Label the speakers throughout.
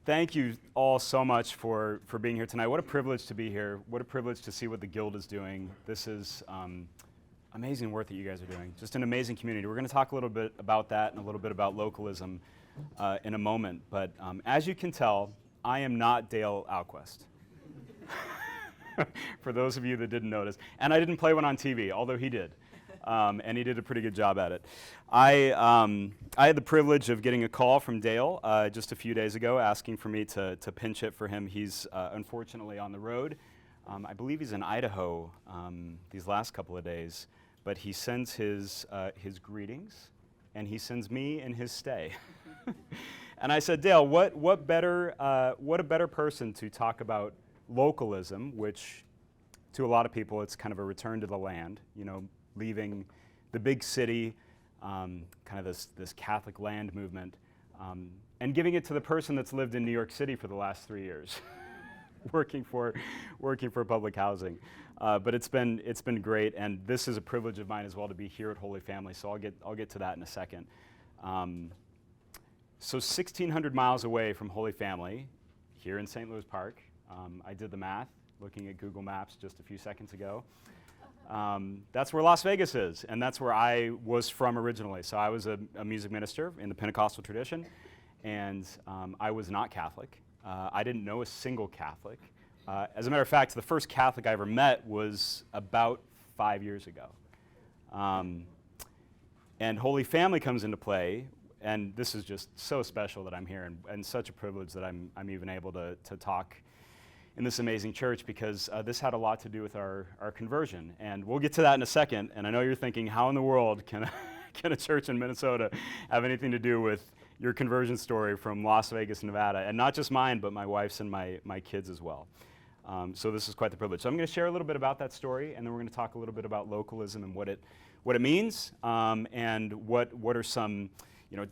Speaker 1: Thank you all so much for being here tonight. What a privilege to be here. What a privilege to see what the Guild is doing. This is amazing work that you guys are doing. Just an amazing community. We're going to talk a little bit about that and a little bit about localism in a moment. But as you can tell, I am not Dale Ahlquist. For those of you that didn't notice. And I didn't play one on TV, although he did. And he did a pretty good job at it. I had the privilege of getting a call from Dale just a few days ago asking for me to pinch hit for him. He's unfortunately on the road. I believe he's in Idaho these last couple of days, but he sends his greetings, and he sends me in his stay. And I said, Dale, what a better person to talk about localism, which to a lot of people it's kind of a return to the land, you know, leaving the big city, kind of this Catholic land movement, and giving it to the person that's lived in New York City for the last 3 years, working for public housing. But it's been great, and this is a privilege of mine as well to be here at Holy Family. So I'll get to that in a second. So 1,600 miles away from Holy Family, here in St. Louis Park. I did the math, looking at Google Maps just a few seconds ago. That's where Las Vegas is, and that's where I was from originally. So I was a music minister in the Pentecostal tradition, and I was not Catholic. I didn't know a single Catholic. As a matter of fact, the first Catholic I ever met was about 5 years ago. And Holy Family comes into play, and this is just so special that I'm here, and such a privilege that I'm even able to talk in this amazing church, because this had a lot to do with our conversion. And we'll get to that in a second. And I know you're thinking, how in the world can a church in Minnesota have anything to do with your conversion story from Las Vegas, Nevada? And not just mine, but my wife's and my kids as well. So this is quite the privilege. So I'm going to share a little bit about that story, and then we're going to talk a little bit about localism and what it means, and what are some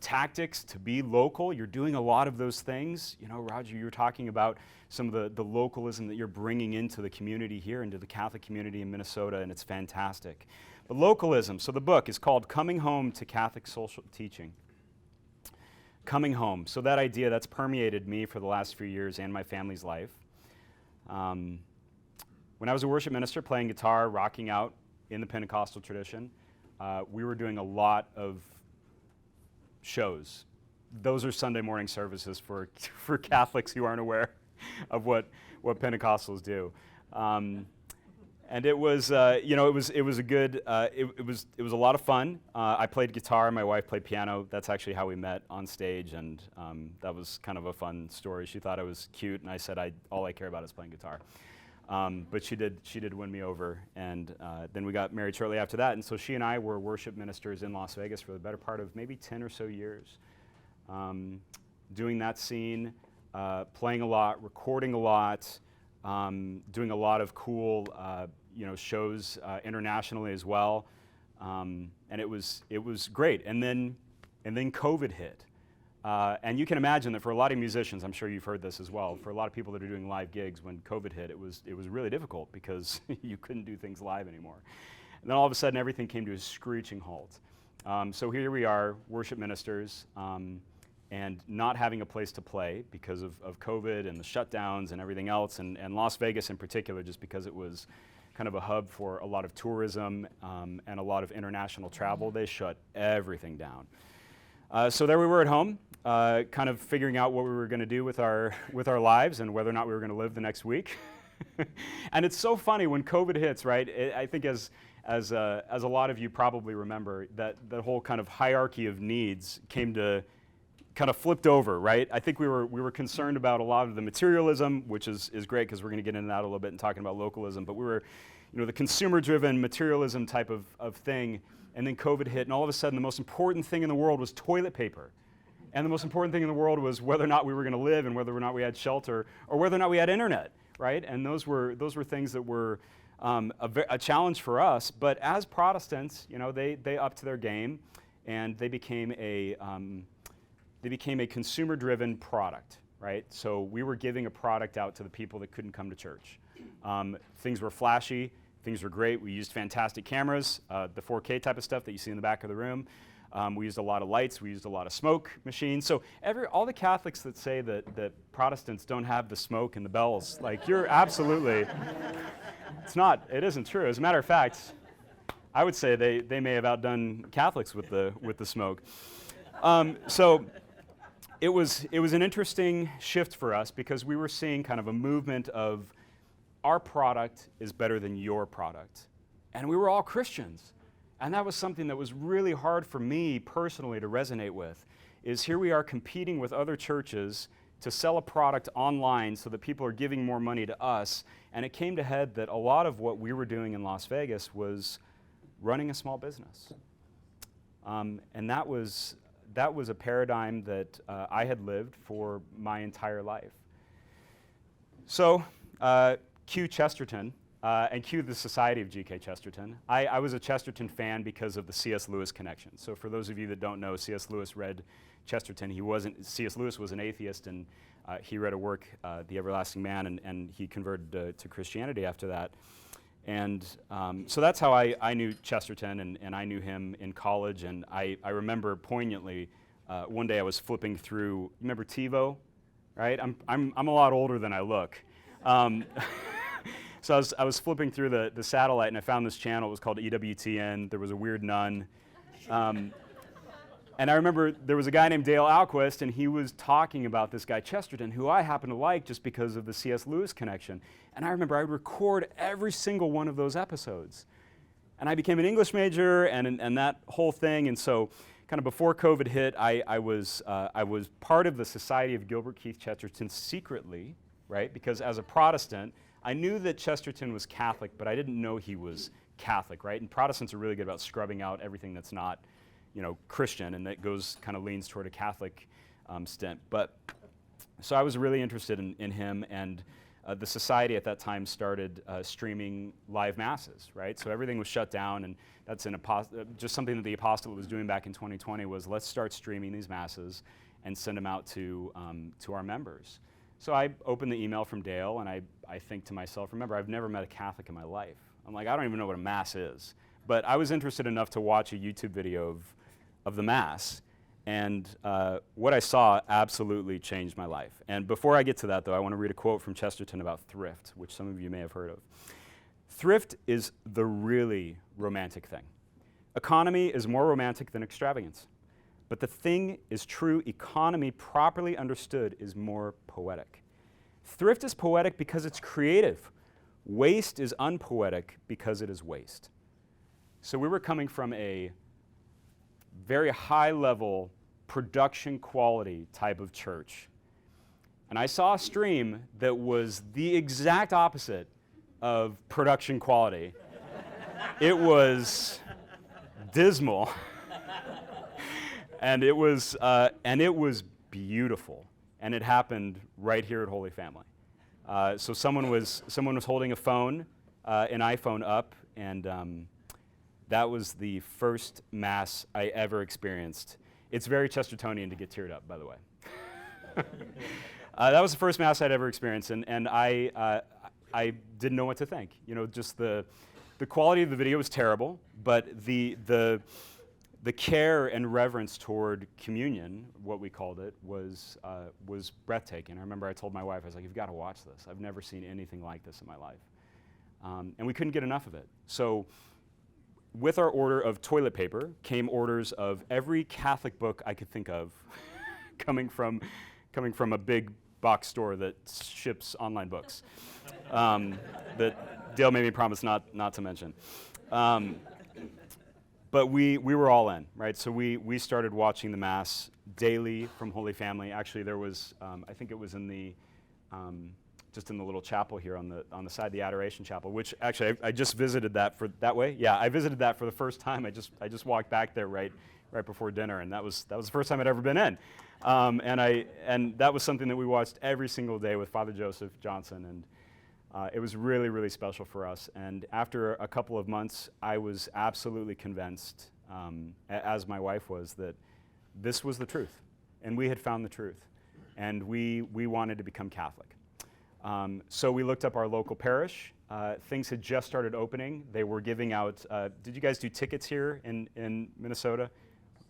Speaker 1: tactics to be local. You're doing a lot of those things. Roger, you were talking about some of the localism that you're bringing into the community here, into the Catholic community in Minnesota, and it's fantastic. But localism, so the book is called Coming Home to Catholic Social Teaching. Coming home. So that idea, that's permeated me for the last few years and my family's life. When I was a worship minister playing guitar, rocking out in the Pentecostal tradition, we were doing a lot of shows. Those are Sunday morning services for Catholics who aren't aware of what Pentecostals do. And it was it was a lot of fun. I played guitar, my wife played piano. That's actually how we met on stage, and that was kind of a fun story. She thought I was cute, and I said all I care about is playing guitar. But she did win me over, and then we got married shortly after that. And so she and I were worship ministers in Las Vegas for the better part of maybe 10 or so years, doing that scene, playing a lot, recording a lot, doing a lot of cool shows internationally as well, and it was great. And then COVID hit. And you can imagine that for a lot of musicians, I'm sure you've heard this as well, for a lot of people that are doing live gigs, when COVID hit, it was really difficult because you couldn't do things live anymore. And then all of a sudden, everything came to a screeching halt. So here we are, worship ministers, and not having a place to play because of COVID and the shutdowns and everything else, and Las Vegas in particular, just because it was kind of a hub for a lot of tourism and a lot of international travel. They shut everything down. So there we were at home, kind of figuring out what we were going to do with our lives and whether or not we were going to live the next week. And it's so funny when COVID hits, right? I think as a lot of you probably remember, that the whole kind of hierarchy of needs kind of flipped over, right? I think we were concerned about a lot of the materialism, which is great because we're going to get into that a little bit and talking about localism. But we were, the consumer-driven materialism type of thing. And then COVID hit, and all of a sudden the most important thing in the world was toilet paper. And the most important thing in the world was whether or not we were going to live and whether or not we had shelter or whether or not we had internet, right? And those were things that were a challenge for us. But as Protestants, they upped their game, and they became a consumer-driven product, right? So we were giving a product out to the people that couldn't come to church. Things were flashy. Things were great. We used fantastic cameras, the 4K type of stuff that you see in the back of the room. We used a lot of lights. We used a lot of smoke machines. So all the Catholics that say that Protestants don't have the smoke and the bells, like, you're absolutely, it isn't true. As a matter of fact, I would say they may have outdone Catholics with the smoke. So it was an interesting shift for us because we were seeing kind of a movement of our product is better than your product. And we were all Christians. And that was something that was really hard for me personally to resonate with, is here we are competing with other churches to sell a product online so that people are giving more money to us. And it came to head that a lot of what we were doing in Las Vegas was running a small business. And that was a paradigm that I had lived for my entire life. So, cue Chesterton, and cue the Society of G.K. Chesterton. I was a Chesterton fan because of the C.S. Lewis connection. So for those of you that don't know, C.S. Lewis read Chesterton. C.S. Lewis was an atheist, and he read a work, The Everlasting Man, and he converted to Christianity after that. And so that's how I knew Chesterton, and I knew him in college. And I remember poignantly, one day I was flipping through, remember TiVo, right? I'm a lot older than I look. So I was flipping through the satellite, and I found this channel. It was called EWTN. There was a weird nun. And I remember there was a guy named Dale Ahlquist, and he was talking about this guy Chesterton, who I happen to like just because of the C.S. Lewis connection. And I remember I would record every single one of those episodes. And I became an English major and that whole thing. And so kind of before COVID hit, I was part of the Society of Gilbert Keith Chesterton secretly, right? Because as a Protestant, I knew that Chesterton was Catholic, but I didn't know he was Catholic, right? And Protestants are really good about scrubbing out everything that's not, Christian, and that leans toward a Catholic stint. But so I was really interested in him, and the society at that time started streaming live masses, right? So everything was shut down, and that's just something that the apostolate was doing back in 2020 was let's start streaming these masses and send them out to our members. So I opened the email from Dale, and I think to myself, remember, I've never met a Catholic in my life. I'm like, I don't even know what a Mass is. But I was interested enough to watch a YouTube video of the Mass, and what I saw absolutely changed my life. And before I get to that, though, I want to read a quote from Chesterton about thrift, which some of you may have heard of. Thrift is the really romantic thing. Economy is more romantic than extravagance. But the thing is true, economy properly understood is more poetic. Thrift is poetic because it's creative. Waste is unpoetic because it is waste. So we were coming from a very high level production quality type of church. And I saw a stream that was the exact opposite of production quality. It was dismal. And it was beautiful, and it happened right here at Holy Family. So someone was holding a phone, an iPhone up, and that was the first Mass I ever experienced. It's very Chestertonian to get teared up, by the way. That was the first Mass I'd ever experienced, and I didn't know what to think. Just the quality of the video was terrible, but the care and reverence toward communion, what we called it, was breathtaking. I remember I told my wife, I was like, you've got to watch this. I've never seen anything like this in my life. And we couldn't get enough of it. So with our order of toilet paper came orders of every Catholic book I could think of coming from a big box store that ships online books that Dale made me promise not to mention. But we were all in, right? So we started watching the Mass daily from Holy Family. Actually, there was, I think it was in the, just in the little chapel here on the side, the Adoration Chapel, which actually I just visited that that way. Yeah, I visited that for the first time. I just walked back there right before dinner, and that was the first time I'd ever been in. And that was something that we watched every single day with Father Joseph Johnson, and it was really, really special for us. And after a couple of months, I was absolutely convinced, as my wife was, that this was the truth. And we had found the truth. And we wanted to become Catholic. So we looked up our local parish. Things had just started opening. They were giving out, did you guys do tickets here in Minnesota?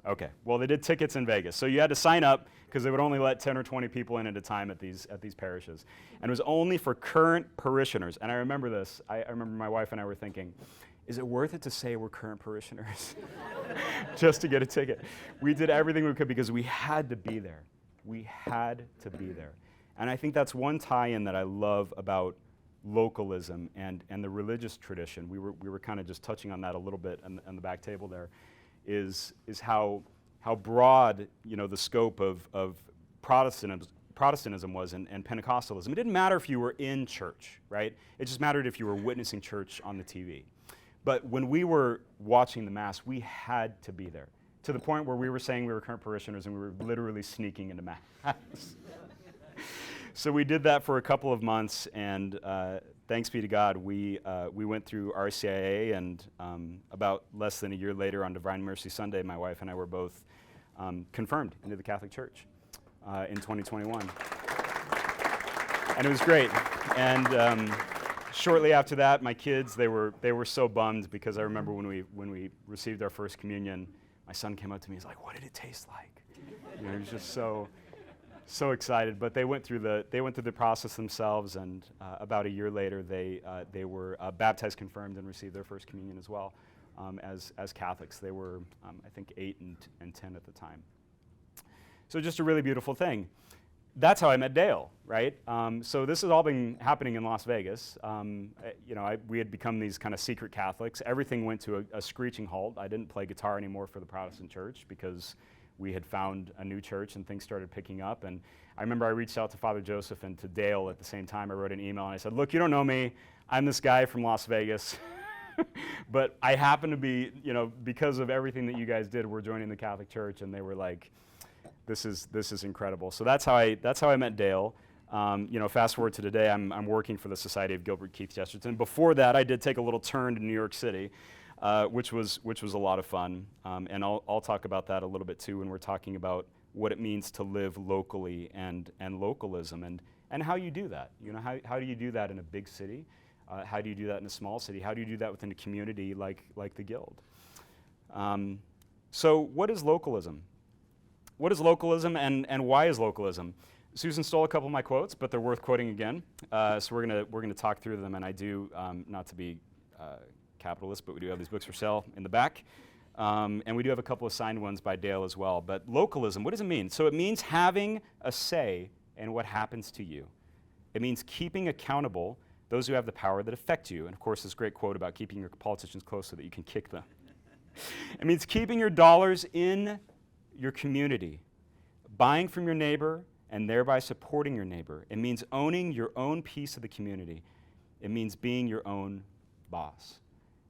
Speaker 1: Okay. Well, they did tickets in Vegas. So you had to sign up because they would only let 10 or 20 people in at a time at these parishes. And it was only for current parishioners. And I remember this. I remember my wife and I were thinking, is it worth it to say we're current parishioners just to get a ticket? We did everything we could because we had to be there. We had to be there. And I think that's one tie-in that I love about localism and the religious tradition. We were kind of just touching on that a little bit on the back table there, is how broad, the scope of Protestantism was and Pentecostalism. It didn't matter if you were in church, right? It just mattered if you were witnessing church on the TV. But when we were watching the Mass, we had to be there, to the point where we were saying we were current parishioners and we were literally sneaking into Mass. So we did that for a couple of months, and thanks be to God, we went through RCIA, and about less than a year later on Divine Mercy Sunday, my wife and I were both confirmed into the Catholic Church in 2021. And it was great. And shortly after that, my kids, they were so bummed, because I remember when we received our first communion, my son came up to me, he's like, "What did it taste like?" He was just so excited. But they went through the process themselves, and about a year later, they were baptized, confirmed, and received their first communion as well as Catholics. They were, I think, 8 and 10 at the time. So just a really beautiful thing. That's how I met Dale, right? So this has all been happening in Las Vegas. We had become these kind of secret Catholics. Everything went to a screeching halt. I didn't play guitar anymore for the Protestant church because we had found a new church and things started picking up. And I remember I reached out to Father Joseph and to Dale at the same time. I wrote an email and I said, "Look, you don't know me. I'm this guy from Las Vegas. But I happen to be, because of everything that you guys did, we're joining the Catholic Church." And they were like, This is incredible. So that's how I met Dale. Fast forward to today, I'm working for the Society of Gilbert Keith Chesterton. Before that, I did take a little turn to New York City, which was a lot of fun. And I'll talk about that a little bit too when we're talking about what it means to live locally and localism and how you do that. How do you do that in a big city? How do you do that in a small city? How do you do that within a community like the Guild? So what is localism? What is localism and why is localism? Susan stole a couple of my quotes, but they're worth quoting again. So we're gonna talk through them, and I do, not to be capitalist, but we do have these books for sale in the back. And we do have a couple of signed ones by Dale as well. But localism, what does it mean? So it means having a say in what happens to you. It means keeping accountable those who have the power that affect you. And of course, this great quote about keeping your politicians close so that you can kick them. It means keeping your dollars in your community, buying from your neighbor and thereby supporting your neighbor. It means owning your own piece of the community. It means being your own boss.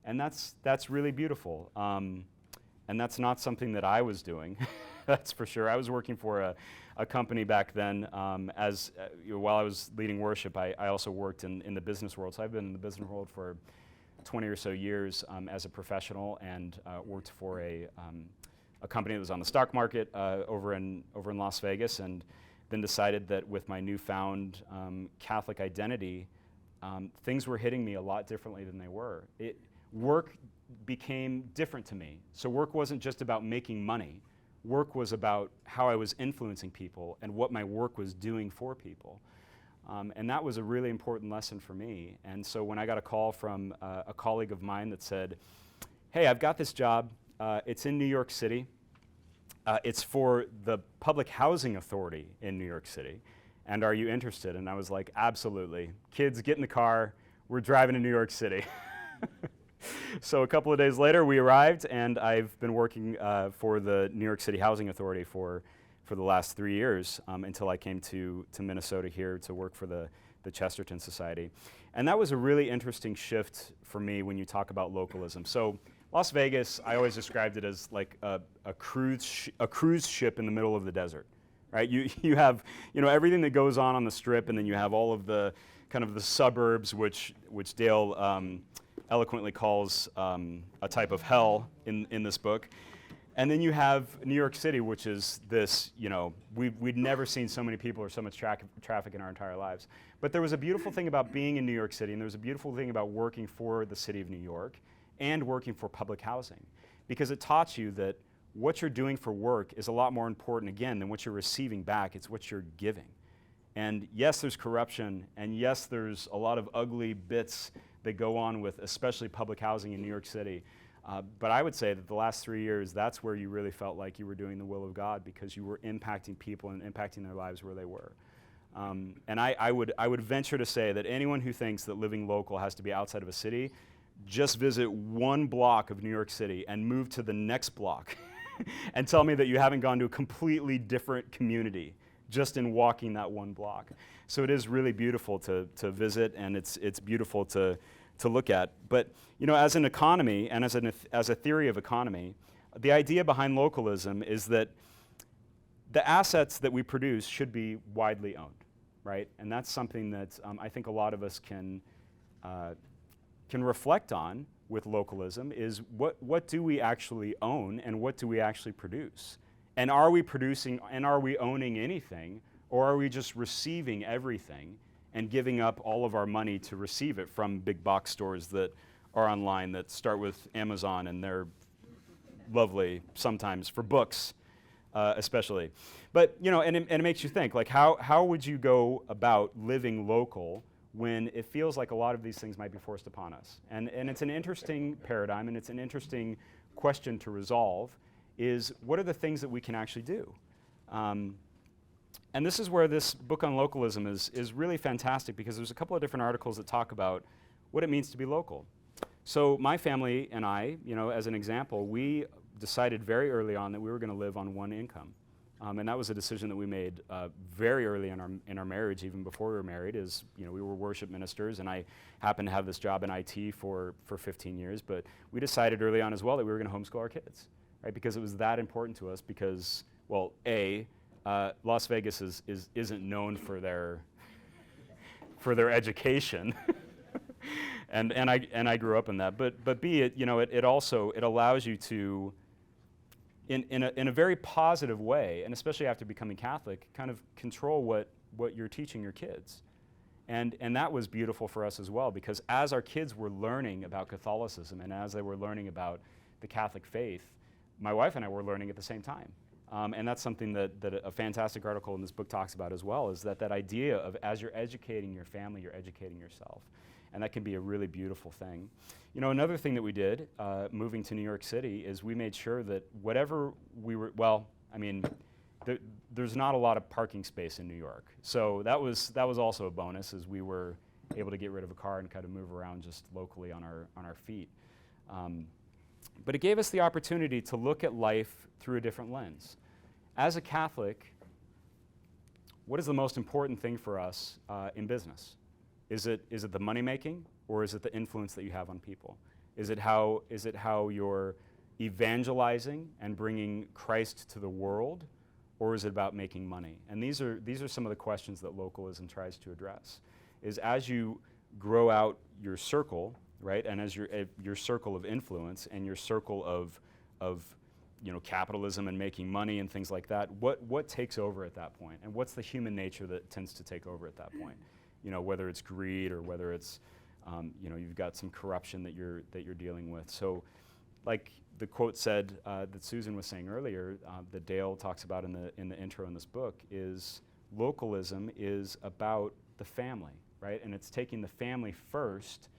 Speaker 1: And that's really beautiful. And that's not something that I was doing, that's for sure. I was working for a company back then. While I was leading worship, I also worked in the business world. So I've been in the business world for 20 or so years as a professional, and worked for a company that was on the stock market over in Las Vegas, and then decided that with my newfound Catholic identity, things were hitting me a lot differently than they were. Work became different to me. So work wasn't just about making money. Work was about how I was influencing people and what my work was doing for people. And that was a really important lesson for me. And so when I got a call from a colleague of mine that said, "Hey, I've got this job. It's in New York City. It's for the Public Housing Authority in New York City. And are you interested?" And I was like, "Absolutely. Kids, get in the car. We're driving to New York City." So a couple of days later, we arrived, and I've been working for the New York City Housing Authority for the last 3 years until I came to Minnesota here to work for the Chesterton Society. And that was a really interesting shift for me when you talk about localism. So Las Vegas, I always described it as like a cruise ship in the middle of the desert, right? You have everything that goes on the Strip, and then you have all of the kind of the suburbs, which Dale eloquently calls a type of hell in this book. And then you have New York City, which is this, we'd never seen so many people or so much traffic in our entire lives. But there was a beautiful thing about being in New York City, and there was a beautiful thing about working for the city of New York and working for public housing, because it taught you that what you're doing for work is a lot more important, again, than what you're receiving back. It's what you're giving. And yes, there's corruption, and yes, there's a lot of ugly bits that go on with especially public housing in New York City. But I would say that the last 3 years, that's where you really felt like you were doing the will of God, because you were impacting people and impacting their lives where they were. And I would venture to say that anyone who thinks that living local has to be outside of a city, just visit one block of New York City and move to the next block and tell me that you haven't gone to a completely different community just in walking that one block. So it is really beautiful to visit, and it's beautiful to look at. But as an economy and as a theory of economy, the idea behind localism is that the assets that we produce should be widely owned, right? And that's something that I think a lot of us can reflect on with localism, is what do we actually own and what do we actually produce? And are we producing and are we owning anything, or are we just receiving everything and giving up all of our money to receive it from big box stores that are online, that start with Amazon, and they're lovely sometimes for books, especially. But and it makes you think, like, how would you go about living local when it feels like a lot of these things might be forced upon us? And it's an interesting paradigm, and it's an interesting question to resolve, is what are the things that we can actually do? And this is where this book on localism is really fantastic, because there's a couple of different articles that talk about what it means to be local. So my family and I, as an example, we decided very early on that we were going to live on one income. And that was a decision that we made very early in our marriage, even before we were married. We were worship ministers, and I happened to have this job in IT for 15 years. But we decided early on as well that we were going to homeschool our kids, right? Because it was that important to us. Because, well, Las Vegas isn't known for their education, and I grew up in that. But B, it also allows you to, in a very positive way, and especially after becoming Catholic, kind of control what you're teaching your kids. And that was beautiful for us as well, because as our kids were learning about Catholicism and as they were learning about the Catholic faith, my wife and I were learning at the same time. And that's something that a fantastic article in this book talks about as well, is that idea of, as you're educating your family, you're educating yourself. And that can be a really beautiful thing. Another thing that we did, moving to New York City, is we made sure that whatever we were, there's not a lot of parking space in New York. So that was also a bonus, as we were able to get rid of a car and kind of move around just locally on our feet. But it gave us the opportunity to look at life through a different lens. As a Catholic, what is the most important thing for us in business? Is it the money making, or is it the influence that you have on people? Is it how you're evangelizing and bringing Christ to the world, or is it about making money? And these are some of the questions that localism tries to address. Is as you grow out your circle, right, and as your circle of influence and your circle of capitalism and making money and things like that, what takes over at that point, and what's the human nature that tends to take over at that point? Whether it's greed, or whether it's you've got some corruption that you're dealing with. So, like the quote said that Susan was saying earlier, that Dale talks about in the intro in this book, is localism is about the family, right? And it's taking the family first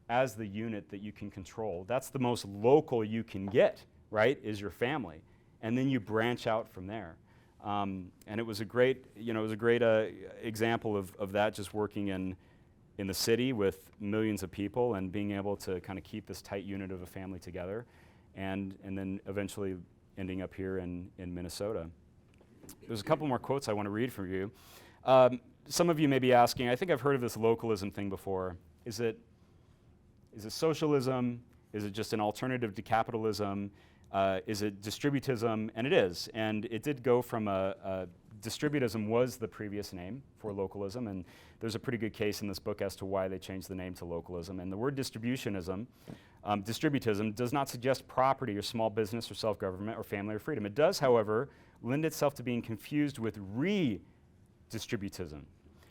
Speaker 1: as the unit that you can control. That's the most local you can get, right, is your family. And then you branch out from there. And it was a great, example of that, just working in the city with millions of people and being able to kind of keep this tight unit of a family together, and then eventually ending up here in Minnesota. There's a couple more quotes I want to read from you. Some of you may be asking, I think I've heard of this localism thing before. Is it socialism? Is it just an alternative to capitalism? Is it distributism? And it is. And it did go from distributism was the previous name for localism, and there's a pretty good case in this book as to why they changed the name to localism. And the word distributism does not suggest property or small business or self-government or family or freedom. It does, however, lend itself to being confused with redistributism,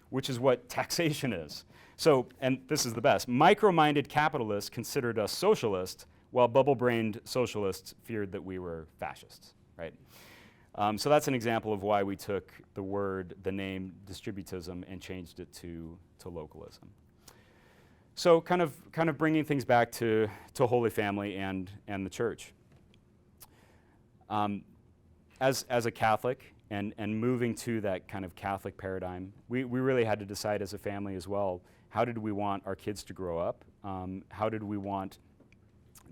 Speaker 1: which is what taxation is. So, and this is the best, micro-minded capitalists considered us socialists, while bubble-brained socialists feared that we were fascists. right? So that's an example of why we took the name distributism and changed it to localism. So kind of bringing things back to Holy Family and the church. As a Catholic and moving to that kind of Catholic paradigm, we really had to decide as a family as well, how did we want our kids to grow up? How did we want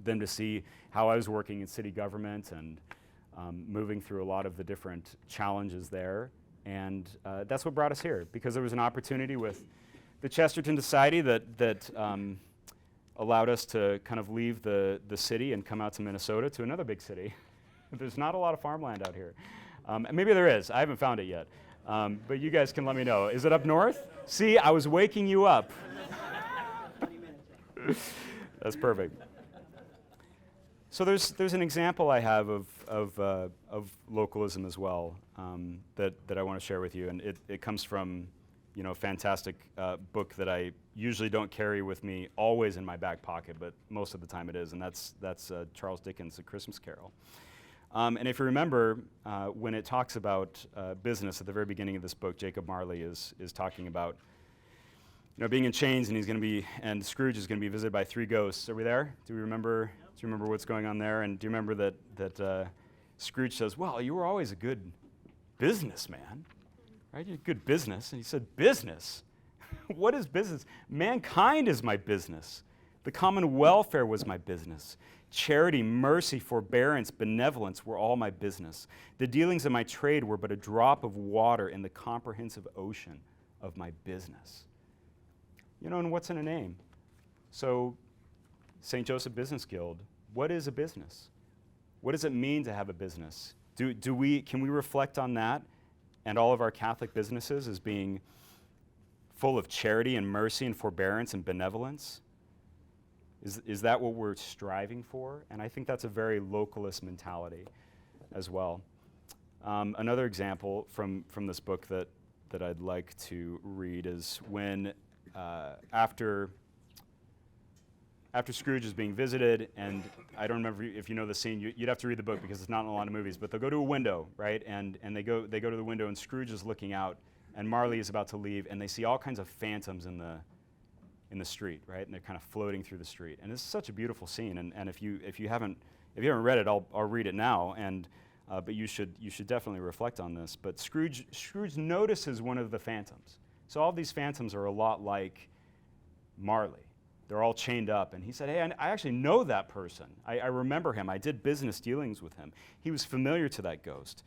Speaker 1: them to see how I was working in city government and moving through a lot of the different challenges there. And that's what brought us here, because there was an opportunity with the Chesterton Society that allowed us to kind of leave the city and come out to Minnesota, to another big city. There's not a lot of farmland out here. Maybe there is. I haven't found it yet. But you guys can let me know. Is it up north? See, I was waking you up. That's perfect. So there's an example I have of localism as well that I want to share with you, and it comes from a fantastic book that I usually don't carry with me always in my back pocket, but most of the time it is, and that's Charles Dickens' A Christmas Carol. And if you remember, when it talks about business at the very beginning of this book, Jacob Marley is talking about being in chains, and Scrooge is going to be visited by 3 ghosts. Are we there? Do you remember what's going on there? And do you remember that Scrooge says, "Well, you were always a good businessman, right? You're good business." And he said, "Business? What is business? Mankind is my business. The common welfare was my business. Charity, mercy, forbearance, benevolence were all my business. The dealings of my trade were but a drop of water in the comprehensive ocean of my business." And what's in a name? So, St. Joseph Business Guild, what is a business? What does it mean to have a business? Can we reflect on that and all of our Catholic businesses as being full of charity and mercy and forbearance and benevolence? Is that what we're striving for? And I think that's a very localist mentality as well. Another example from this book that I'd like to read is when after Scrooge is being visited, and I don't remember if you know the scene. You'd have to read the book because it's not in a lot of movies. But they'll go to a window, right? And they go to the window, and Scrooge is looking out, and Marley is about to leave, and they see all kinds of phantoms in the street, right? And they're kind of floating through the street, and it's such a beautiful scene. And if you haven't read it, I'll read it now. And but you should definitely reflect on this. But Scrooge notices one of the phantoms. So all these phantoms are a lot like Marley. They're all chained up. And he said, "Hey, I actually know that person. I remember him. I did business dealings with him." He was familiar to that ghost.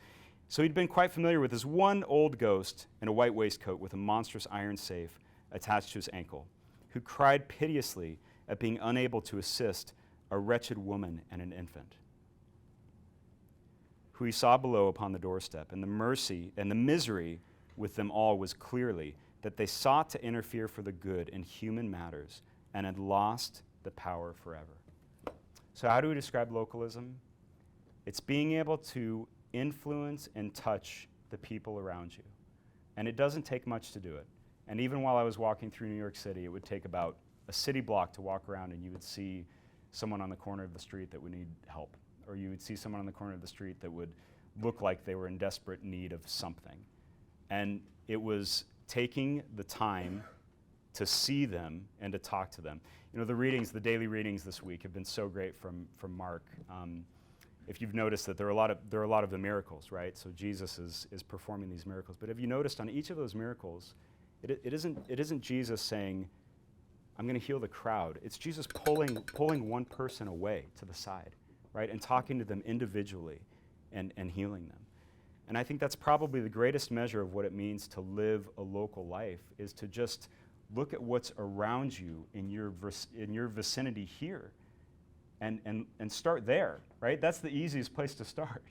Speaker 1: So he'd been quite familiar with this one old ghost in a white waistcoat with a monstrous iron safe attached to his ankle, who cried piteously at being unable to assist a wretched woman and an infant, who he saw below upon the doorstep. And the mercy and the misery with them all was clearly that they sought to interfere for the good in human matters and had lost the power forever. So how do we describe localism? It's being able to influence and touch the people around you. And it doesn't take much to do it. And even while I was walking through New York City, it would take about a city block to walk around, and you would see someone on the corner of the street that would need help. Or you would see someone on the corner of the street that would look like they were in desperate need of something. And it was taking the time to see them and to talk to them. The daily readings this week have been so great from Mark. If you've noticed that there are a lot of the miracles, right? So Jesus is performing these miracles. But have you noticed on each of those miracles, it isn't Jesus saying, "I'm going to heal the crowd." It's Jesus pulling one person away to the side, right, and talking to them individually and healing them. And I think that's probably the greatest measure of what it means to live a local life, is to just look at what's around you in your vicinity here and start there, right? That's the easiest place to start,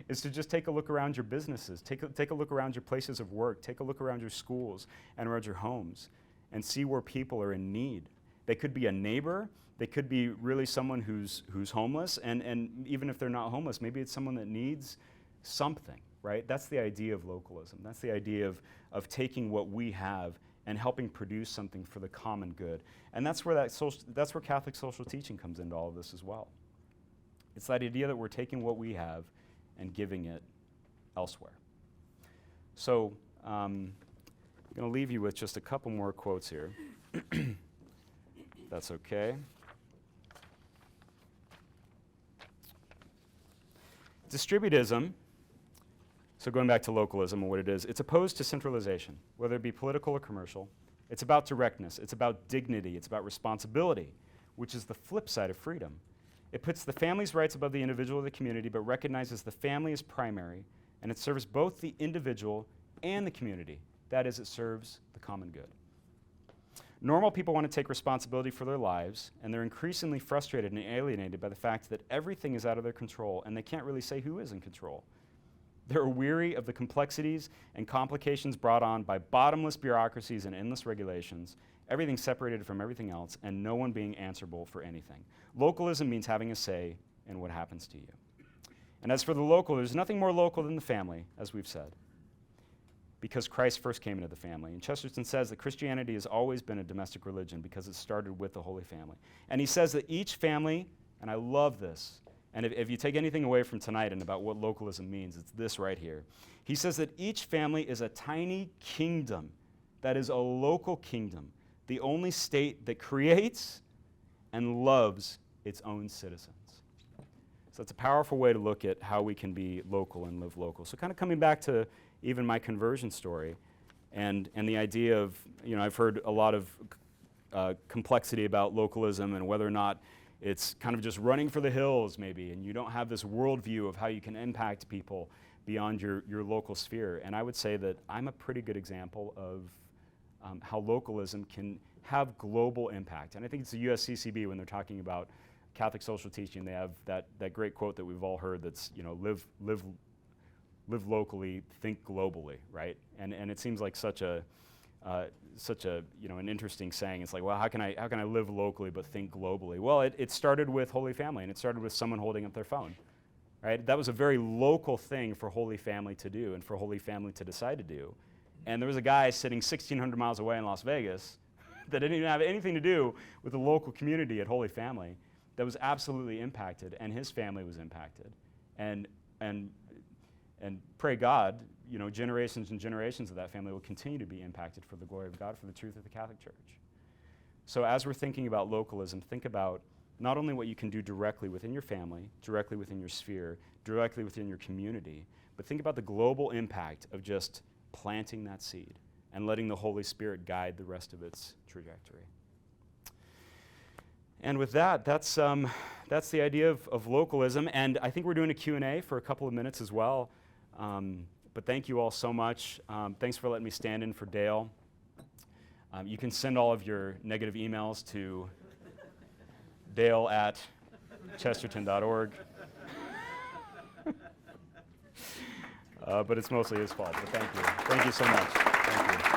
Speaker 1: is to just take a look around your businesses, take a look around your places of work, take a look around your schools and around your homes and see where people are in need. They could be a neighbor, they could be really someone who's homeless, and even if they're not homeless, maybe it's someone that needs something, right? That's the idea of localism. That's the idea of taking what we have and helping produce something for the common good. And that's where that's where Catholic social teaching comes into all of this as well. It's that idea that we're taking what we have and giving it elsewhere. So I'm going to leave you with just a couple more quotes here. That's okay. Distributism, so going back to localism and what it is, it's opposed to centralization, whether it be political or commercial. It's about directness. It's about dignity. It's about responsibility, which is the flip side of freedom. It puts the family's rights above the individual or the community, but recognizes the family as primary, and it serves both the individual and the community. That is, it serves the common good. Normal people want to take responsibility for their lives, and they're increasingly frustrated and alienated by the fact that everything is out of their control, and they can't really say who is in control. They're weary of the complexities and complications brought on by bottomless bureaucracies and endless regulations, everything separated from everything else, and no one being answerable for anything. Localism means having a say in what happens to you. And as for the local, there's nothing more local than the family, as we've said, because Christ first came into the family. And Chesterton says that Christianity has always been a domestic religion because it started with the Holy Family. And he says that each family, and I love this, and if you take anything away from tonight and about what localism means, it's this right here. He says that each family is a tiny kingdom that is a local kingdom, the only state that creates and loves its own citizens. So it's a powerful way to look at how we can be local and live local. So kind of coming back to even my conversion story and the idea of, I've heard a lot of complexity about localism and whether or not it's kind of just running for the hills maybe, and you don't have this worldview of how you can impact people beyond your local sphere. And I would say that I'm a pretty good example of how localism can have global impact. And I think it's the USCCB when they're talking about Catholic social teaching, they have that great quote that we've all heard that's, live locally, think globally, right? And it seems like such a an interesting saying. It's like, well, how can I live locally but think globally? Well, it started with Holy Family, and it started with someone holding up their phone, right? That was a very local thing for Holy Family to do and for Holy Family to decide to do. And there was a guy sitting 1,600 miles away in Las Vegas that didn't even have anything to do with the local community at Holy Family that was absolutely impacted, and his family was impacted. And pray God, generations and generations of that family will continue to be impacted for the glory of God, for the truth of the Catholic Church. So as we're thinking about localism, think about not only what you can do directly within your family, directly within your sphere, directly within your community, but think about the global impact of just planting that seed and letting the Holy Spirit guide the rest of its trajectory. And with that, that's the idea of localism. And I think we're doing a Q&A for a couple of minutes as well. But thank you all so much. Thanks for letting me stand in for Dale. You can send all of your negative emails to dale@chesterton.org. But it's mostly his fault. But thank you. Thank you so much. Thank you.